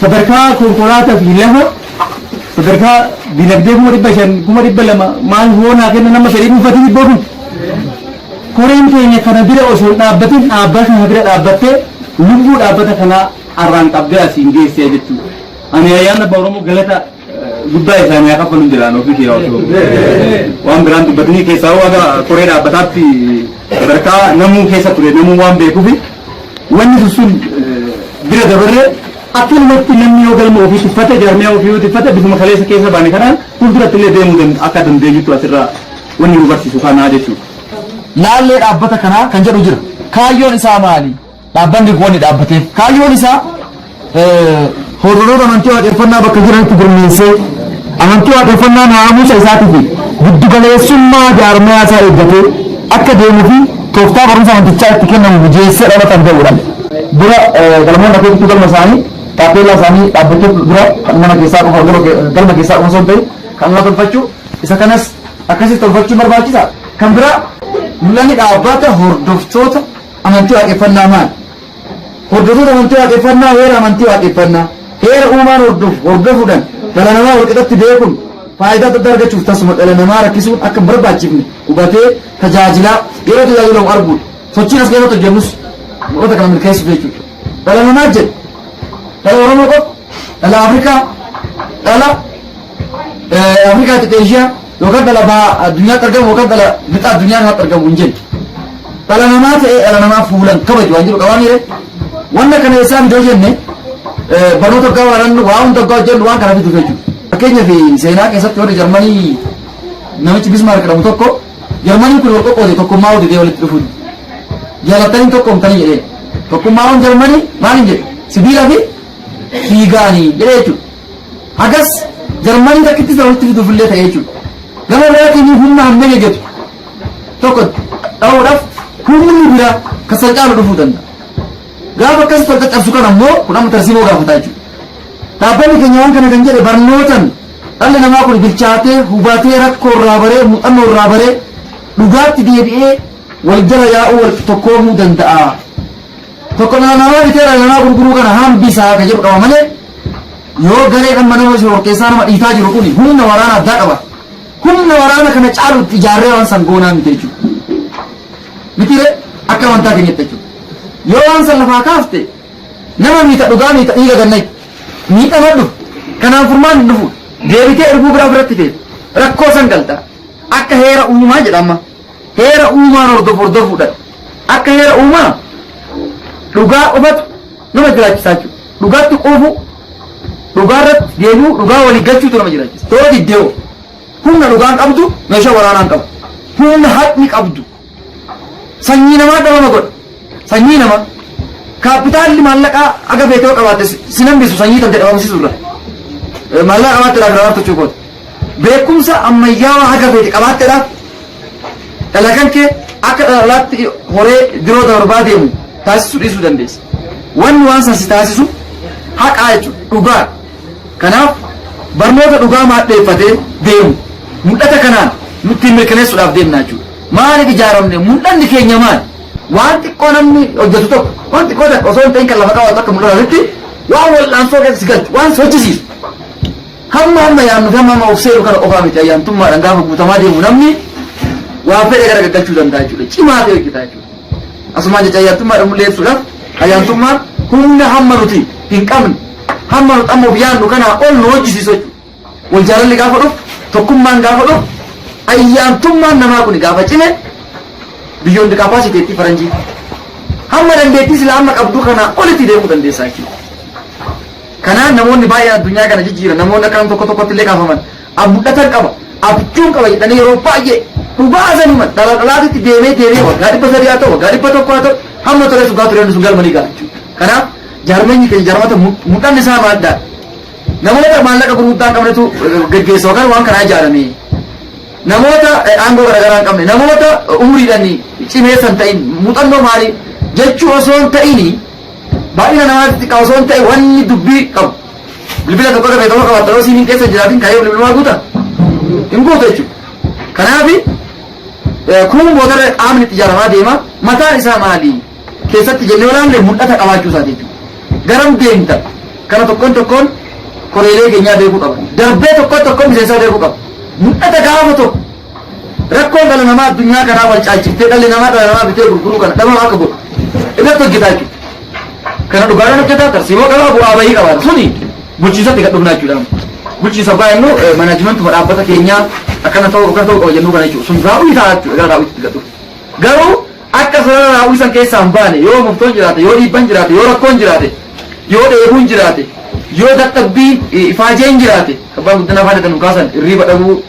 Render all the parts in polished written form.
sadarkaa konkolaataa fi lafa sadarkaa dinagdee kuma dhibba lama maal hoonaa kenna nama sadii dhuunfatanii boodu koreen keenya kana bira osoo dhaabbatin dhaabbata kana bira dhaabbattee lubbuu dhaabbata kanaa arraan qabdee asiin geessee jechuudha. Ani ayyaana Abbaa Oromoo galata guddaa isaanii akka faluun jiraan ofii kee osoo waan biraan dubbatanii keessaa waaqa koree dhaabbataatti sadarkaa namuu keessa ture namuu waan beekuufi wanni sun bira dabarree akkanumatti namni yoo galma ofii tuffate jaarmiyaa ofii yoo tuffate bifuma kaleessa keessa baane kanaan fuulduratti illee deemuu akka dandeenyutti asirraa wanni nu barsiisu kanaa jechuudha. Laallee dhaabbata kanaa kan jedhu jira. Kaayyoon isaa maali? Dhaabbanni kun dhaabbateef kaayyoon isaa hordoftoota amantii waaqeffannaa bakka jiranitti gurmeessee amantii waaqeffannaa naamusa isaatii fi giddugaleessummaa jaarmiyaa isaa eeggatee akka deemuu fi tooftaa barumsa amantichaa itti kennamu mijeessee dhalatan ta'uudhaan dura galmoon dhageettitu galma isaanii taappellaa isaanii dhaabbachuuf dura kan mana keessaa qofa galma keessaa qofa osoo hin ta'in kan nama tolfachuu isa kanas akkasitti tolfachuun barbaachisaa. Kan biraa mul'anni dhaabbata hordoftoota amantii waaqeffannaa maali? Hordoftoota amantii waaqeffannaa heera amantii waaqeffannaa heera uumaan hordofuudhaan dhala namaa walqixatti beekuun faayidaa adda addaa argachuuf tasuma dhala namaa rakkisuun akka hin barbaachifne hubatee tajaajilaa yeroo tajaajilamu arguudha. Sochiin as keessatti hojjennus mul'ata kana milkeessuuf jechuudha. Dhala namaa jedhu dhala Oromoo qofa dhala Afrikaa dhala Afrikaa Xiqqeeshiyaa yookaan dhala addunyaatti argamu yookaan dhala lixa addunyaa kanatti argamu hin jennu. Dhala namaa ta'ee dhala namaa fuulan kabaju waan jiru qabaaniire wanna kana isaan iddoo jenne barnoota hoggaa warannu waa hunda hoggaa hojjennu waan kana fiduuf jechuudha. Fakkeenyaaf seenaa keessatti warri Jarmanii namichi Bismaark jedhamu tokko Jarmanii kun wal qoqqoote tokkummaa hojjetee walitti dhufuun jaalatanii tokkoomtanii jedhee tokkummaan Jarmanii maaliin jedhe sibiilaa fi fiigaanii jedhee jechuudha. Hagas Jarmanii takkitti walitti fiduuf illee ta'ee jechuudha. Gama biraatiin humna hammee eeggatu tokko dhahuudhaaf humni biraa kan salcaalu dhufuu danda'a. Gaafa akkasii tolta cabsu kan ammoo kun amma tarsiimoo gaafataa jechuudha. Dhaabbanni keenya waan kana kan jedhe barnootan dhalli namaa kun bilchaatee hubatee rakkoo irraa baree muuxannoo irraa baree dhugaatti deebi'ee wal jala yaa'uu wal tokkoomuu danda'a. Tokko namaa bitee dhala namaa gurguruu kana hambisaa kan jedhu qaba malee yoo garee kan nama shororkeessaa nama dhiitaa jiru kun humna waraana addaa qaba. Humna waraana kana caalutti ijaarree waan san goonaa miti jechuudha. Mitiire akka amantaa keenyatti jechuudha. Yoo waan san lafaa kaafte nama miita dhugaa miita dhiiga gannay miidha madhu kanaan furmaan hin dhufu deebitee erguu biraa biratti feetu rakkoo san galta akka heera uumaa jedhama heera uumaan hordofuudha akka heera uumaa dhugaa qofatu nama jiraachisaa jechuudha. Dhugaatti qofu dhugaa irratti deebi'u dhugaa walii galchuutu nama jiraachisa. Yoo diddee'u humna dhugaan qabdu meeshaa waraanaan qabu humna haqni qabdu sanyii namaa dhabama godha sanyii namaa kaapitaalli maallaqaa aga beekoo qabaatte sinambisu sanyii tan jedhamamsiisuudha. Maallaqa qabaatteedhaaf irraa tochuu goota beekumsa ammayyaawaa haga beekte qabaatteedhaaf dalagaan kee akka dhalaatti horee diroota barbaadeemu taasisuu dhiisuu dandeessa. Wanni waan sansi taasisu haqaa jechuudha dhugaa. Kanaaf barnoota dhugaa maadheeffatee deemu mul'ata kanaan nutti mirkaneessuudhaaf deemnaa jechuudha. Maaliif ijaaramne mul'anni keenya maali? Waan xiqqoo namni hojjetu tokko waan xiqqoo tokko osoo hin ta'in kan lafa qabaatu akka mul'atutti waan wal'aansoo keessa si galchu waan si hojjisiisu. Hamma yaannu fi hamma of seeru kana qofaa miti ayyaantummaadhaan gaafa guutamaa deemu namni waan fedhe gara gaggalchuu danda'a jechuudha. Cimaa ta'e hojjetaa jechuudha. Asumaan jecha ayyaantummaadhaan mul'eessuudhaaf ayyaantummaan humna hamma nuti hin qabne hamma nuti amma of yaannu kanaa ol nu hojjisiisu jechuudha. Wal jaalalli gaafa dhufu tokkummaan gaafa dhufu ayyaantummaan namaa kun gaafa cime biyyoon kapaasiteetti faranjii hamma dandeettii sila amma qabdu kana olitti deemuu dandeessaa jechuudha. Kanaan namoonni baay'een addunyaa kana jijjiiran namoonni akka tokko tokkotti illee kaafaman abdatan qaba abjuun qaba jedhanii yeroo baay'ee dhugaa saniman dhalaatitti deemee waggaa 300 haa ta'u waggaa 100 haa ta'u hamma ture sugaa ture sun galmanii ga'a jechuudha. Kanaaf jaarmeenyi keenya jaarmata mul'anni isaa maaddaa namoota maallaqa gurguddaan qabnetu gaggeessa yookaan waan kanaa ijaarame namoota aangoo garaagaraa hin qabne namoota umriidhaan cimeessan ta'in muuxannoo maalii jechuu osoo hin ta'ini baay'ina namaatti xiqqaa osoo hin ta'in wanni dubbii qabu bilbila tokko qabee tokko qabaata yoo siin keessa jiraatin kaayee bilbilumaa guuta hin guutu jechuudha. Kanaaf kun motora qaamni itti ijaaramaa deema mataan isaa maali keessatti jennee olaanlee mul'ata qabaachuu isaati jechuudha. Garam deemta kana tokkoon koreelee keenyaa beekuu qaba darbee tokkoon miseensaa beekuu qaba mul'ata gaafa tokko rakkoon dhala namaa addunyaa kanaa wal caalchiftee dhalli namaa dhala namaa bitee gurguruu kana dhabama akka godhu irratti hojjetaa jechuudha kana dhugaadhaan hojjetaa tarsiimoo qabaa bu'aa bahii qabaata suni bulchiisatti gad dhufnaa jechuudha bulchiisa baay'innu manaajimentu dhaabbata keenyaa akkana ta'uu qaba jennuu kana jechuudha sun raawwii ta'a jechuudha gara raawwiitti gad dhufu garuu akka sarara raawwii san keessaa hin baane yoo muftoon jiraate yoo dhiibban jiraate yoo rakkoon jiraate yoo dheebuun jiraate yoo dadhabbii ifaajeen jiraate abbaan guddina afaan jedhan kaasan irriiba dhabuu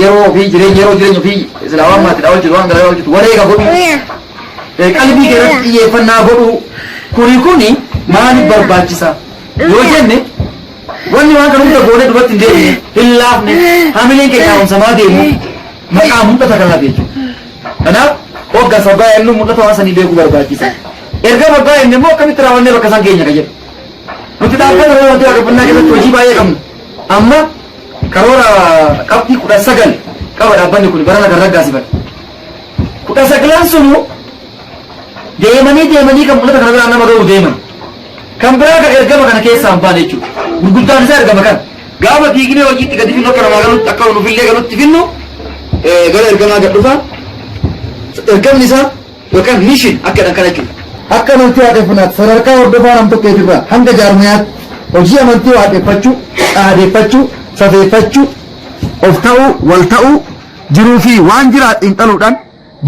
yeroo fi jireenya fi islaawaan maatii dhaawal jiru waan garaa hojjetu wareega godhu qalbii keessatti xiyyeeffannaa godhu kuni maaliif barbaachisa yoo jenne wanni waan kana hunda goonee duratti hin deemne hin laafne hamileen keenya haamsamaa deemu maqaa mul'ata kanaaf jechuudha kanaaf hoggansa baay'innu mul'ata waan sanii beekuu barbaachisa erga baay'inne immoo akkamitti raawwannee bakka isaan keenya ka jedhu nuti dhaabbata wanti waaqeffannaa keessatti hojii baay'ee qabna amma karoora qabxii 19 qaba dhaabbanni kun barana kan raggaasifate 19 sunu deemanii kan mul'ata kana biraan nama ga'u deeman kan biraa kan ergama kana keessaa hin baane jechuudha gurguddaan isaa ergama kana gaafa diignee hojiitti gadi finnu akka namaa galutti akka nufillee galutti finnu gara ergamaa gad dhufa ergamni isaa yookaan mishin akka kana jechuudha akka amantii waaqeffannaatti sadarkaa hordofaa nam tokkeetirraa hanga jaarmayaatti hojii amantii waaqeffachuu dhaadeeffachuu safeeffachuu of ta'uu wal ta'uu jiruu fi waan jiraatu xiinxaluudhaan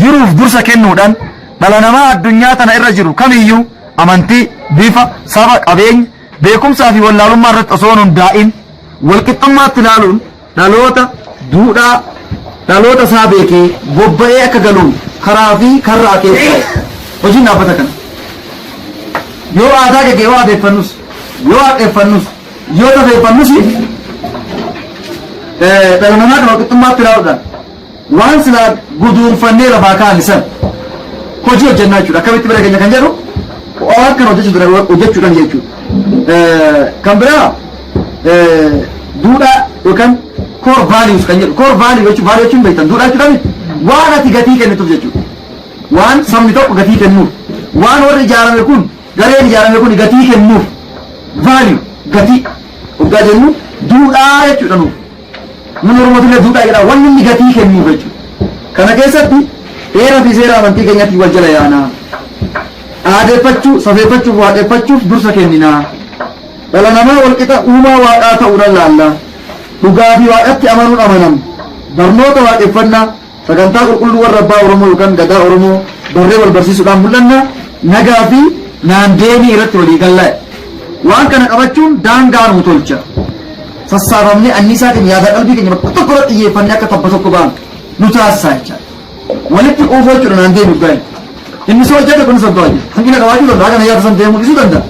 jiruuf dursa kennuudhaan dhala namaa addunyaa tana irra jiru kamiyyuu amantii bifa saba qabeenya beekumsaa fi wallaalummaa irratti osoo hundaa'in walqixxummaatti ilaaluun dhaloota duudhaa dhaloota isaa beekee bobba'ee akka galuun karaa fi karra akeekaa hojiin dhaabbata kana yoo aadaa gagee yoo adeeffannus yoo waaqeffannus yoo safeeffannus dhala namaa kan walqixxummaatti ilaaluudhaan waan silaa guduunfannee lafaa kaa'an san hojii hojjennaa jechuudha akkamitti bira keenya kan jedhu waan kana hojjechuudhaan jechuudha kan biraa duudhaa yookaan core values kan jedhu core value jechuun beektan duudhaa jechuudhaan waan ati gatii kennituuf jechuudha waan sabni tokko gatii kennuuf waan warri ijaarame kun gareen ijaarame kun gatii kennuuf value gatii hoggaa jennu duudhaa jechuudha nuuf mun oromootillee duudhaa jedha wanni inni gatii kennuuf jechuudha kana keessatti heera fi seera amantii keenyatti wal jala yaanaa aadeeffachuu safeeffachuuf waaqeffachuuf dursa kenninaa dhala namaa walqixa uumaa waaqaa ta'uudhaan laalla dhugaa fi waaqatti amanuun amanam barnoota waaqeffannaa sagantaa qulqulluu warra abbaa oromoo yookaan gadaa oromoo barree wal barsiisuudhaan mul'anna nagaa fi naandeenii irratti walii gallaa'e waan kana qabachuun daangaa nu tolcha sassaabamnee anniisaa keenya yaada qalbii keenya bakka tokko irratti xiyyeeffannee akka tabba tokko ba'an nu taasisaa jecha walitti quufoo jechuudha naandeenii dhugaa'e inni soo hojjete kun soddoo hojjete hangina qabaachuu danda'a kana yaada san deemuu dhiisuu danda'a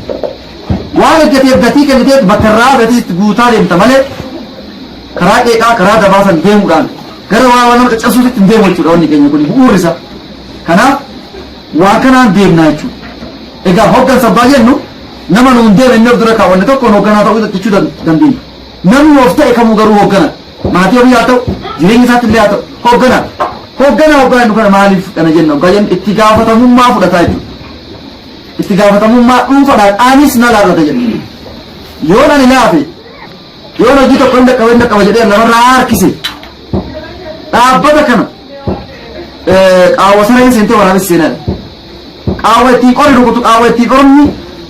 waan hojjeteef gatii kenniteef bakka irraa gatiitti guutaa deemta malee karaa qeeqaa karaa dabaasan deemuudhaan gara waa nama caccabsuutti hin deemu jechuudha wanni keenya kun bu'uurri isaa kanaaf waa kanaan deemnaa jechuudha egaa hoggansa abbaa jennu nama nu hin deemne inni of dura kaawwanne tokkoon hogganaa ta'uu jechuu dandeenya namni of ta'e kamuu garuu hoggana maatii ofii haa ta'u jireenya isaatti illee haa ta'u hoggana hoggaa jennu kana maaliif kana jenna hoggaa jennu itti gaafatamummaa fudhataa jechuudha itti gaafatamummaa dhuunfaadhaan anis na laallata jenna yoo ani laafe yoo hojii tokko hin dhaqqaba jedhee lafarraa harkise dhaabbata kana qaawwa sareen seentee waraabessi seenaadha qaawwa ittiin qori rukutu qaawwa ittiin qoromni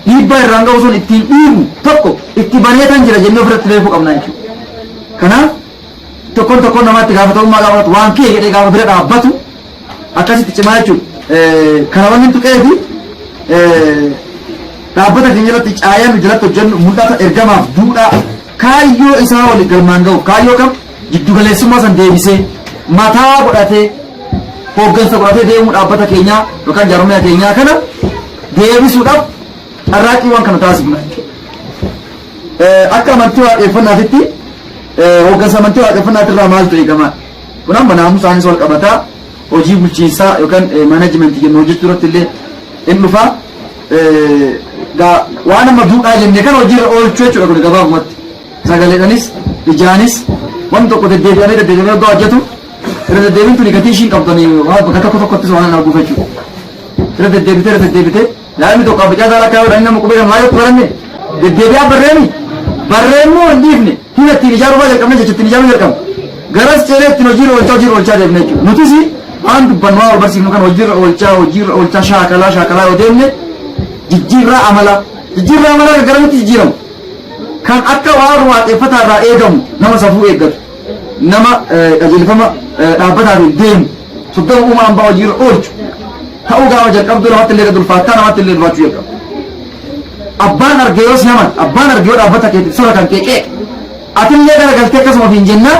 dhiibbaa irraan ga'u sun ittiin dhiibu tokko itti baneetan jira jennee ofirratti beekuu qabnaa jechuudha kanaaf tokkoon namaatti gaafatamummaa gaafatu waan kee jedhee gaafa bira dhaabbatu akkasitti cimaa jechuudha kana wanni tuqee fi dhaabbata keenya jalatti caayaan jalatti hojjennu mul'ata ergamaaf duudhaa kaayyoo isaa waliin galmaan ga'u kaayyoo kam jiddugaleessummaa san deebisee mataa godhatee hooggansa godhatee deemuu dhaabbata keenyaa yookaan jaarmiyaa keenyaa kana deebisuudhaaf carraaqqii waan kana taasifna akka amantii waaqeffannaatitti hooggansa amantii waaqeffannaatirraa maaltu eegama kun amma naamusaanis wal qabataa hojii bulchiinsaa yookaan maanajimentii jennu hojjechuu irratti illee in dhufaa waan amma duudhaa jennee kana hojiirra oolchuu jechuudha kun gabaabumatti sagaleedhanis ijaanis waan tokko deddeebi'anii iddoo hojjetu irra deddeebiin tuni gatii ishiin qabdanii bakka tokkottis waan arguuf jechuudha irra deddeebitee daa'imni tokko abbacaa isaa lakkaa yoo nama qubee kan maayootti baranne deddeebi'aa barreemmoo hin dhiifne hina ittiin ijaaruu baay'ee qabne jecha ittiin ijaaruu jalqabna garas ceelee ittiin hojiirra oolchaa deemne jechuudha nutis waan dubbannu waan wal barsiifnu kan hojiirra oolchaa shaakalaa yoo deemne jijjiirraa amalaa garamitti jijjiiramu kan akka waan waaqeffataa irraa eegamu nama safuu eeggatu nama qajeelfama dhaabbataatiin deemu soddoma uumaa hambaa hojiirra oolchu ta'uu gaafa jalqabdu namatti illee dulfaattaa namatti illee dulfaachuu jalqabu abbaan argee yoo siyaman abbaan argee yoo dhaabbata keetti sora kan keeqee atillee garagaltee akkasuma ofiin jennaa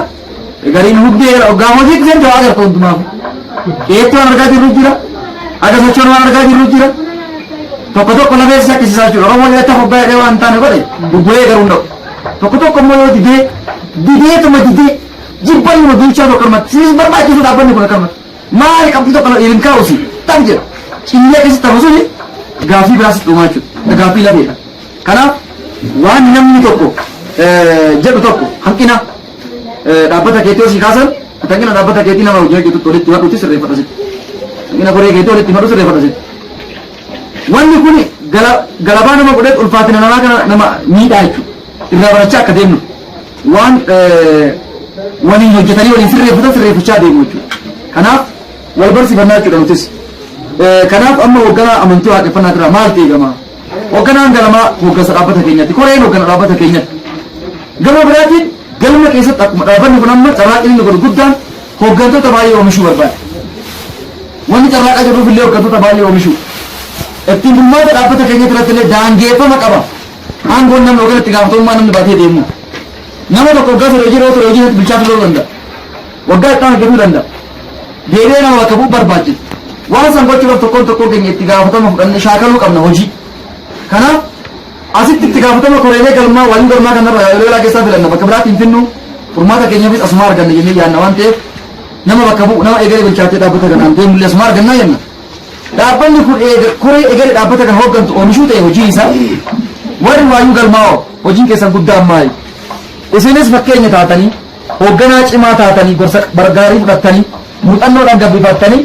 gariin huddee hoggaa hojii kiseen ta'uu agarta hundumaaf keetti waan argaa jirru jira aga sochoon waan argaa jirru jira tokko lafeessi akkasiisaa jiru oromoon akka hoggaa jedhee waan taane godhe bubbulee garuu nda'u tokko immoo yoo dideetuma jibbanuma duuchaa tokko irratti siis barbaachisu dhaabbanni kun akkamatti maali qabdi tokko dhiirin kaa'usi tam jedha cillee keessatti ta'u suni gaafii biraas dhumaa jechuudha gaafii lafeedha kanaaf waan namni tokko jedhu tokko hanqina dhaabbata keetii osii kaasan hanqina dhaabbata keetii nama hojii hojjetutti walitti madhuutti sirreeffata sitti hanqina koree keetii walitti madhu sirreeffata sitti wanni kun galabaa nama godheet ulfaatina namaa kana nama miidhaa jechuudha irraa barachaa akka deemnu waan waliin hojjetanii waliin sirreeffachaa deemu jechuudha kanaaf wal barsiifannaa jechuudha nutis kanaaf amma hoogganaa amantii waaqeffannaa irraa maal ta'e gama hoogganaan galamaa hooggansa dhaabbata keenyatti koreen hooggana dhaabbata keenyatti gama biraatiin galma keessatti akkuma dhaabbanni kun amma carraaqni godhu guddaan hooggantoota baay'ee oomishuu barbaada wanni carraaqaa jirruuf illee hooggantoota baay'ee oomishuu ittiin bulmaata dhaabbata keenyatti irratti illee daangeeffama qaba aangoon namni hooggana itti gaafatamummaa namni baatee deemu nama tokko waggaa ture hojii bilchaatu ta'uu danda'a waggaa itti hojjetuu danda'a deebi'ee nama bakka bu'u barbaachisa waan san gochuudhaaf tokkoon keenya itti gaafatama fudhannee shaakaluu qabna hojii kanaaf asitti itti gaafatama koreelee galmaa waliin galmaa kanarra yeroo keessaa filanna bakka biraatiin finnu furmaata keenyaafis asuma arganna jennee yaadna waan ta'eef nama bakka bu'u nama eegalee bilchaatee dhaabbata kanaan deemullee asuma argannaa jenna dhaabbanni kun koree eegalee dhaabbata kan hooggantu oomishuu ta'e hojiin isaa warri waayuu galmaa'oo hojiin keessan guddaa ammaa'e isinis fakkeenya taatanii hoogganaa cimaa taatanii gorsa bargaarii fudhattanii muuxannoodhaan gabbifattanii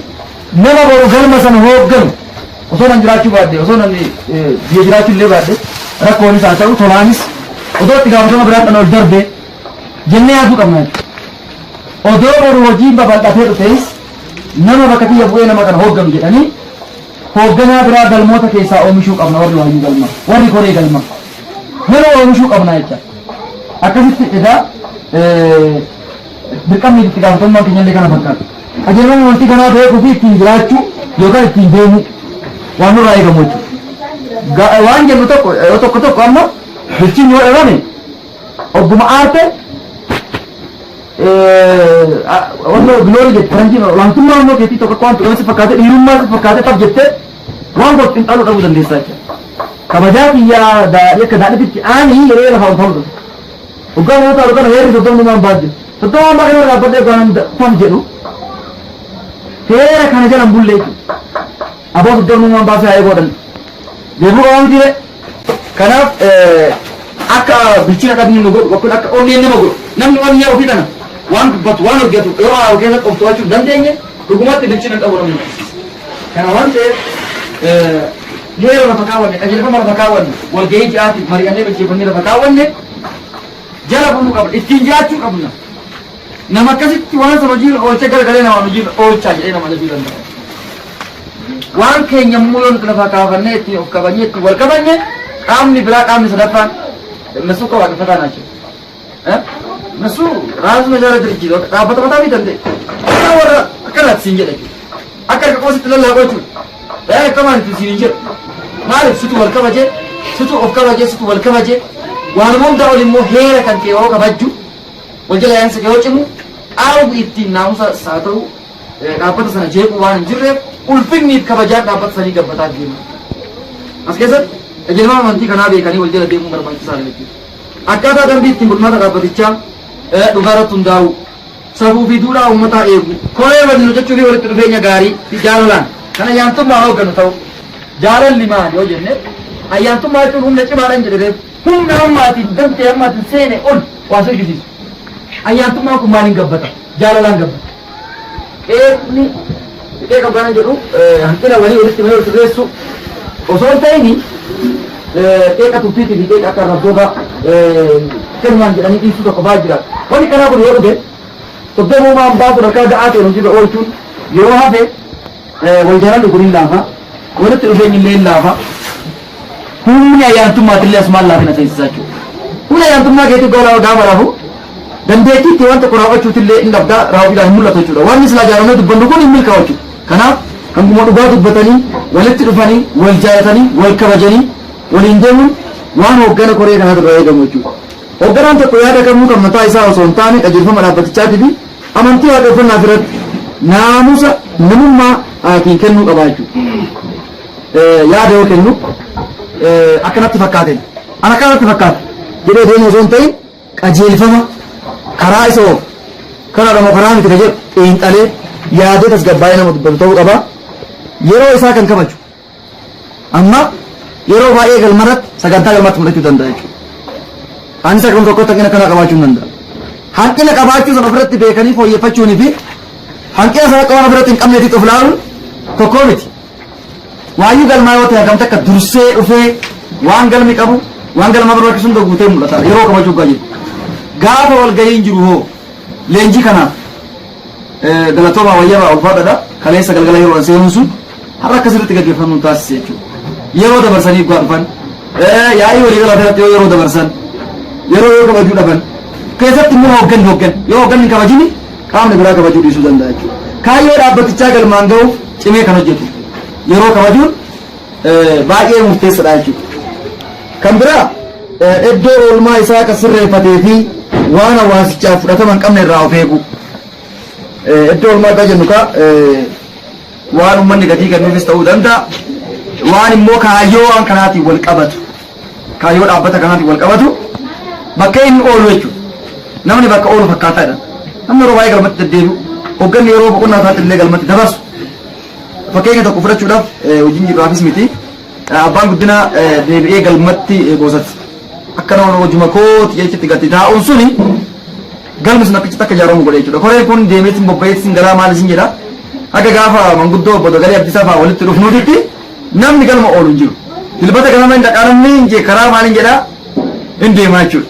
nama boru galma sana hoogganu osoo nan jiraachuu baadde osoo nan biyya jiraachuu illee baadde rakkoonis haa ta'u tolaanis odoo itti gaafatama biraadhaan ol darbe jennee yaaduu qabna odoo boru hojiin babal'atee dhufees nama bakka kiyya bu'ee nama kana hoogganu jedhanii hoogganaa biraa galmoota keessaa oomishuu qabna warri waayuu galma warri koree galma nama oomishuu qabna jecha akkasitti egaa dirqamni itti gaafatamummaan keenyallee kana fakkaata qajeelfamni wanti kanaa beekuu fi ittiin jiraachuu yookaan ittiin deemuu waan nurraa eegamu jechuudha waan jennu tokko amma bilchiin yoo dhabame ogguma aarte wanno giloori jette faranjiin olaantummaa immoo keetii tokko waan tuqamsi fakkaate dhiirummaa fakkaate qab jettee waan gochuun dhaluu dhabuu dandeessaa jechuudha kabajaa kiyyaa akka daadhititti aanii yeroo lafaa ol ta'uu Ugaan yoo ta'u kana heerri soddomni maan baadde soddomaan baay'ee irraa dhaabbadhee gaan fam jedhu heera kana jalan bullee aboo soddomni maan baasee haa eegoodhan deebuu qabamu jire kanaaf akka bilchina dhabni nu godhu yookiin akka onneen nama godhu namni onnee ofii kana waan dubbatu waan hojjetu yoo haa keessatti of to'achuu dandeenye dhugumatti bilchina qabu namni kana waan ta'eef heera lafa kaawwanne qajeelfama lafa kaawwanne walgahii ji'aatiif mari'annee bilcheeffannee lafa kaawwanne jala bunu qabna ittiin jiraachuu qabna nama akkasitti waan san hojiirra oolchee garagalee namaan hojiirra oolchaa jedhee nama labii danda'a waan keenya immoo yoo nuti lafa kaafannee ittiin of kabanyee ittiin wal kabanye qaamni biraa qaamni sadaffaan እነሱ እኮ waaqeffataa ናቸው እነሱ ራሱ መጀመሪያ ድርጅት dhaabbata mataa fi danda'e akka warra akkanaatti siin jedha akka harka qoositti lallaaqochuu akkamaatti siin hin jedhu maaliif situ wal kabajee situ of kabajee situ wal kabajee waanuma hundaa ol immoo heera kan kee yoo kabajju wal jala yaansa kee yoo cimu qaawwi ittiin naamusa haa ta'u dhaabbata sana jeequu waan hin jirreef ulfinniif kabajaa dhaabbata sanii gabbataa deema as keessatti qajeelfama amantii kanaa beekanii wal jala deemuu barbaachisaa jechuudha akkaataa dambii ittiin bulmaata dhaabbatichaa dhugaarratti hundaa'u safuu fi duudhaa uummataa eegu koree waliin hojjechuu fi walitti dhufeenya gaarii fi jaalalaan kan ayyaantummaa hoogganu ta'u jaalalli maali yoo jenne ayyaantummaa jechuun humna cimaadhaan jedhee humna hammaatiin damtee hammaatiin seene ol waa sirgisiisu ayyaantummaan kun maaliin gabbata jaalalaan gabbata eegni dhiqee qabdana jedhu hanqina walii walitti mee sirreessu osoo hin ta'ini Eka tuffiti fi eka akka rabboota kennan jedhanii dhiisuu tokko baay'ee jira. Wanni kanaa kun yoo dhufe toddomumaan baatu rakkaa ga'aa ta'e hojii oolchuun yeroo hafe waljalaan kun hin laafa walitti dhufeenyi illee hin laafa humni ayyaantummaatillee asumaan laafina teessisaa jechuudha. Humni ayyaantummaa keetii gaafa laafu dandeettii itti wanta kun raawwachuutillee hin dhabdaa raawwachuudhaan hin mul'atu jechuudha. Wanni silaa jaaramee dubbannu kun hin milkaa'u jechuudha. Kanaaf hanguma dhugaa dubbatanii walitti dhufanii wal jaalatanii wal kabajanii waliin deemuun waan hoggana koree kanaa irraa eegamu jechuudha. Hogganaan tokko yaada kamuu kan mataa isaa osoo hin taane qajeelfama dhaabbatichaatii fi amantii waaqeffannaa irratti naamusa namummaatiin kennuu qaba jechuudha. Yaada yoo kennu akkanatti fakkaate ana kanatti fakkaate jedhee deemu osoo hin ta'in qajeelfama karaa isa oofu kana dhama karaa miti jedhu xiinxalee yaadee tasgabbaa'ee nama dubbatu ta'uu qaba. Yeroo isaa kan kabaju amma yeroo baay'ee galmarratti sagantaa galmatti mul'achuu danda'a jechuudha. Ani sagantaa tokkotti hanqina kana qabaachuu hin danda'a. Hanqina qabaachuu sana ofirratti beekanii fooyyeffachuunii fi hanqina sana qaban ofirratti hin qabneetitti of laaluun tokkoo miti. Waayyuu galmaa yoo ta'e hagamta akka dursee dhufee waan galmi qabu waan galma barbaachisu hunda guutee mul'ata yeroo kabajuu gaajjiru. Gaafa walgahiin jiru hoo leenjii kanaaf galatooma wayyaa ulfaadhaadha kaleessa galgala yeroo seenuun sun har'a akkasirratti gaggeeffamuun taasise jechuudha. Yeroo dabarsanii gaa dhufan yaa'ii walii galaa irratti yeroo dabarsan yeroo kabajuu dhaban keessatti immoo hooggan yoo hooggan hin kabajini qaamni biraa kabajuu dhiisuu danda'a jechuudha. Kaayyoo dhaabbatichaa galmaan ga'uuf cimee kan hojjetu yeroo kabajuun baay'ee murteessaadha jechuudha. Kan biraa iddoo oolmaa isaa akka sirreeffatee fi waan hawaasichaaf fudhatama hin qabne irraa of eegu. Iddoo oolmaa akka jennu waan uummanni gatii kennuufis ta'uu danda'a. Waan immoo kaayyoo waan kanaatiin wal qabatu kaayyoo dhaabbata kanaatiin wal qabatu bakka inni oolu jechuudha. Namni bakka oolu fakkaataadha. Namni yeroo baay'ee galmatti deddeebi'u hoogganni yeroo boqonnaa isaatti illee galmatti dabarsu. Fakkeenya tokko fudhachuudhaaf hojiin jirraafis miti. Abbaan guddina deebi'ee galmatti goosatti. Akka nama hojuma kooti jechitti gatti taa'uun suni galmi sun akkachitti akka ijaaramu godhe jechuudha. Koreen kun deemeetiin bobba'eetiin garaa maalisin jedha. Akka gaafa manguddoo obbo Dogalee Abdiisaa fa'aa walitti dhufnuutitti namni galma oolu hin jiru. Dilbata galma hin dhaqaanamni hin jee karaa maaliin jedha hin deemaa jechuudha.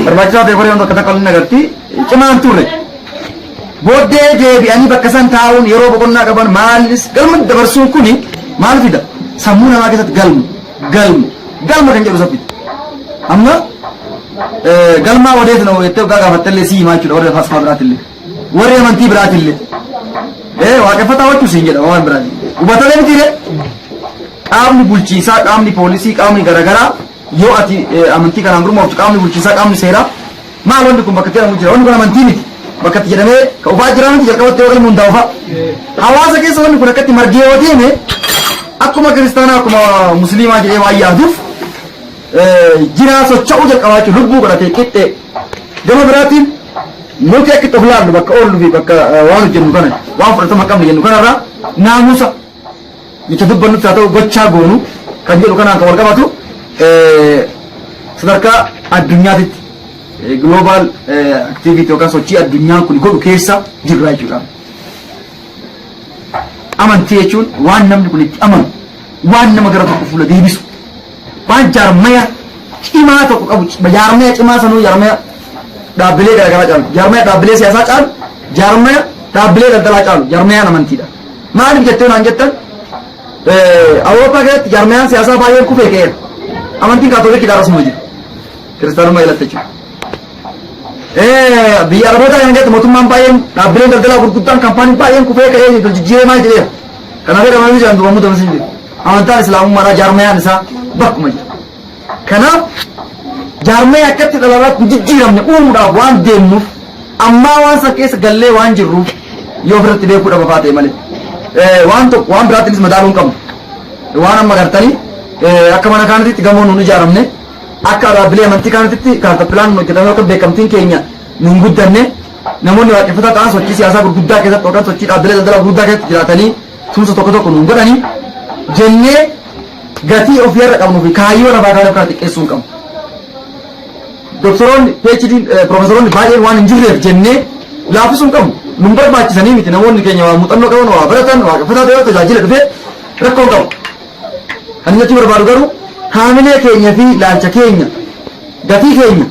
Barbaachisaa ta'e koreen tokko takka waliin agarti cimaan turre. Booddee deebi'anii bakka san taa'uun yeroo boqonnaa qaban maalis galma dabarsuun kuni maal fida? Sammuu namaa keessatti galma kan jedhu saffisa. Amma galmaa wadeetu na jettee waggaa gaafattallee si himaa jechuudha warra faasfaa biraatillee warri amantii biraatillee waaqeffataa wachuu siin jedha waan biraati. Hubatalee miti qaamni bulchiisaa qaamni poolisii qaamni garaagaraa yoo ati amantii kanaan gurmooftu qaamni bulchiisaa qaamni seeraa maal wanti kun bakka jedhamu jira wanti kun amantii miti bakka itti jedhamee ka ufaa jiraa miti jalqabatti yoo galmu hundaa'u fa'a. Hawaasa keessa wanti kun akkatti margee yoo deeme akkuma kiristaanaa akkuma musliimaa jedhee waan yaaduuf jiraa socho'uu jalqabaa jechuun lubbuu godhatee qixxee gama biraatiin nuti akka of laallu bakka oollu fi bakka waan hojjennu kana waan fudhatama qabne jennu kanarraa naamusa jecha dubbannutti haa ta'u gochaa goonu kan jedhu kanaan kan wal qabatu sadarkaa addunyaatitti global activity yookaan sochii addunyaan kun godhu keessa jirra jechuudha. Amantii jechuun waan namni kun itti amanu waan nama gara tokko fuula deebisu waan jaarmaya cimaa tokko qabu jaarmaya cimaa sanuu jaarmaya dhaabbilee garaagaraa caalu jaarmaya dhaabbilee siyaasaa caalu jaarmaya dhaabbilee daldalaa caalu jaarmayaan amantiidha. Maaliif jettee naan jettan Awurooppaa keessatti jaarmayaan siyaasaa baay'een kufee ka'eera. Amantiin kaatolikiidha rasuma jiru kiristaanummaa ilaalcha jechuudha. Biyya Arabootaa kan keessatti mootummaan baay'een dhaabbileen daldalaa gurguddaan kaampaaniin baay'een kufee ka'ee jijjiiree maal jedheera. Kanaaf jedhamanii jiran dubamu damsi hin jiru. Amantaan islaamummaadhaa jaarmayaan isaa bakkuma jira. Kanaaf jaarmaya akkatti dhalaraatti jijjiiramne uumuudhaaf waan deemnuuf ammaa waan san keessa gallee waan jirruuf yoo ofirratti beekuu dhaba faa ta'e malee waan tokko waan biraattinis madaaluun qabnu waan amma gartanii akka mana kaanatitti gamoo nuun ijaaramne akka dhaabbilee amantii kaanatitti kaartappilaan hojjetamee akka beekamtiin keenya nuun guddanne namoonni waaqeffataa ta'an sochii siyaasaa gurguddaa keessatti yookaan sochii dhaabbilee daldalaa gurguddaa keessatti jiraatanii tumsa tokko tokko nuun godhanii jennee gatii ofii irra qabnuu fi kaayyoo lafaa kana akka xiqqeessuu hin qabnu. Doktoroonni PhD profesoroonni baay'een waan hin jirreef jennee laaffisuu hin qabnu. Nun barbaachisanii miti namoonni keenya waa muuxannoo qaban waa baratan waaqeffataa ta'ee tajaajila dhufee rakkoo hin qabu. Kan inni achi barbaadu garuu haamilee keenya fi laalcha keenya gatii keenya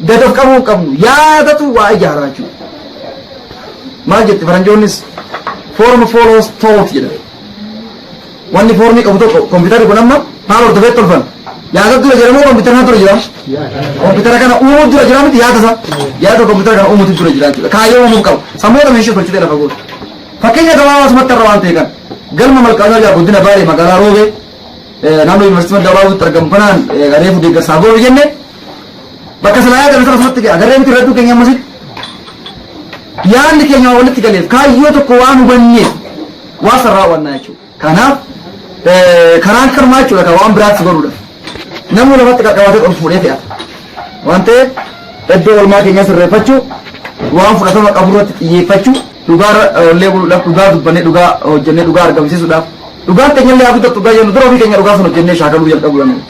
gad of qabuu qabnu yaadatu waa ijaaraa jechuudha. Maal jetti faranjoonnis form follows thought jedha. Wanni foormii qabu tokko kompiitarri kun amma maal hordofee tolfan yaadatu dura jedhamoo kompiitara dura jira. Kompiitara kana uumuu dura jira miti yaada kompiitara kana uumuutu dura jira jechuudha. Kaayyoo uumuu qabu sammuu meeshii tolchitee lafa gootu. Fakkeenya gabaabaa asumatti irra waan ta'e kan galma malkaanaa jaa guddina baalee magaalaa roobee naannoo yuunivarsiitii madda walaabuu argamu kanaan reefu deeggarsaa goonu jenne bakka salaayaa kana asumatti agarree miti irratti keenya ammasitti yaadni keenya walitti galeef kaayyoo tokko waan hubanneef waa sarraa wannaa jechuudha. Kanaaf karaan karmaa jechuudha kan waan biraatti godhuudha. Namni lafatti qaqqabatee ol fuudhee fe'ata. Waan ta'eef iddoo oolmaa keenya sirreeffachuu waan fudhatama qabu irratti xiyyeeffachuu dhugaa leebuluudhaaf dhugaa dubbannee dhugaa hojjennee dhugaa argamsiisuudhaaf dhugaan keenya illee haa guddatu dhugaa jennu dura ofii keenya dhugaa sun hojjennee shaakaluu jalqabuu dandeenya.